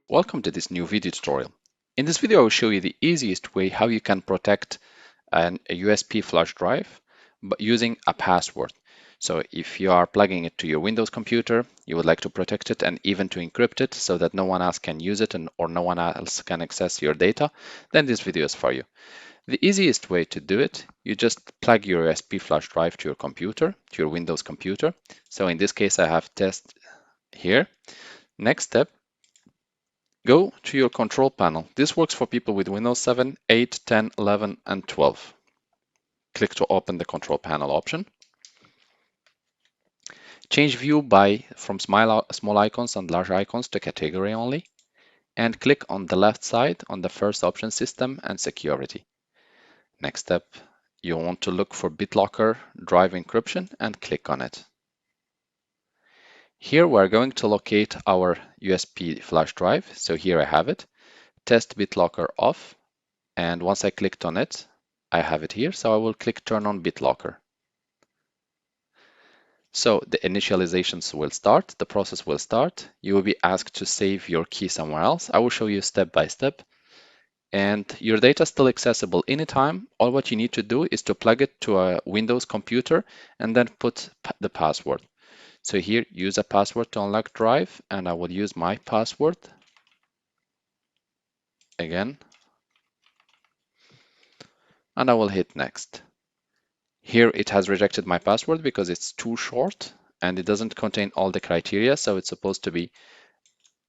Welcome to this new video tutorial. In this video, I will show you the easiest way how you can protect a USB flash drive using a password. So if you are plugging it to your Windows computer, you would like to protect it and even to encrypt it so that no one else can use it or no one else can access your data, then this video is for you. The easiest way to do it, you just plug your USB flash drive to your computer, to your Windows computer. So in this case, I have test here. Next step, go to your control panel. This works for people with Windows 7, 8, 10, 11, and 12. Click to open the control panel option. Change view from small icons and large icons to category only. And click on the left side on the first option, System and Security. Next step, you want to look for BitLocker drive encryption and click on it. Here we're going to locate our USB flash drive. So here I have it. Test BitLocker off. And once I clicked on it, I have it here. So I will click Turn on BitLocker. So the initializations will start. The process will start. You will be asked to save your key somewhere else. I will show you step by step. And your data is still accessible anytime. All what you need to do is to plug it to a Windows computer and then put the password. So here, use a password to unlock drive, and I will use my password again, and I will hit next. Here it has rejected my password because it's too short and it doesn't contain all the criteria. So it's supposed to be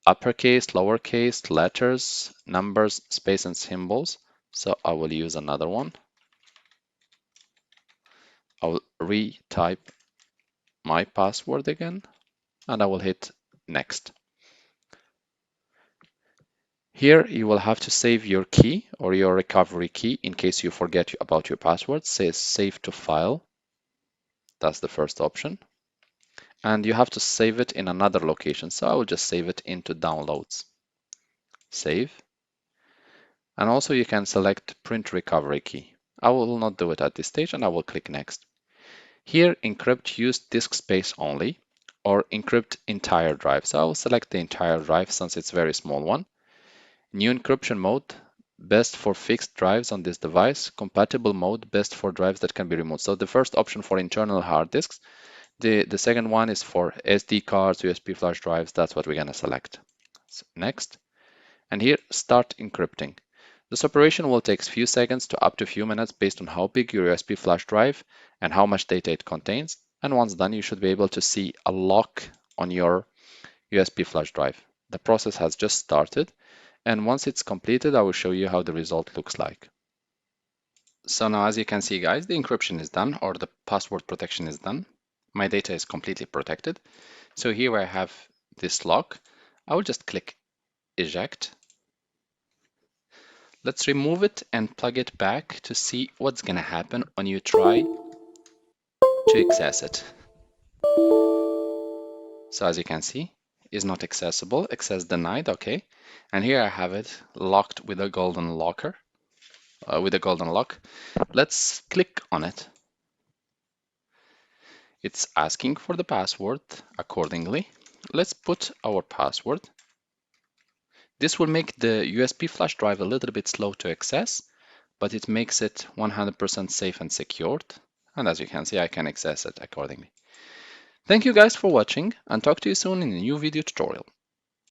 uppercase, lowercase, letters, numbers, space, and symbols. So I will use another one. I will retype my password again, and I will hit next. Here you will have to save your key or your recovery key in case you forget about your password. Say save to file. That's the first option. And you have to save it in another location. So I will just save it into downloads. Save. And also you can select print recovery key. I will not do it at this stage and I will click next. Here, encrypt use disk space only or encrypt entire drive. So I will select the entire drive since it's a very small one. New encryption mode, best for fixed drives on this device. Compatible mode, best for drives that can be removed. So the first option for internal hard disks. The second one is for SD cards, USB flash drives. That's what we're going to select. So next. And here, start encrypting. This operation will take a few seconds to up to a few minutes based on how big your USB flash drive and how much data it contains. And once done, you should be able to see a lock on your USB flash drive. The process has just started. And once it's completed, I will show you how the result looks like. So now, as you can see, guys, the encryption is done or the password protection is done. My data is completely protected. So here I have this lock. I will just click eject. Let's remove it and plug it back to see what's going to happen when you try to access it. So as you can see, is not accessible, access denied, okay. And here I have it locked with a golden locker, with a golden lock. Let's click on it. It's asking for the password accordingly. Let's put our password. This will make the USB flash drive a little bit slow to access, but it makes it 100% safe and secured. And as you can see, I can access it accordingly. Thank you guys for watching and talk to you soon in a new video tutorial.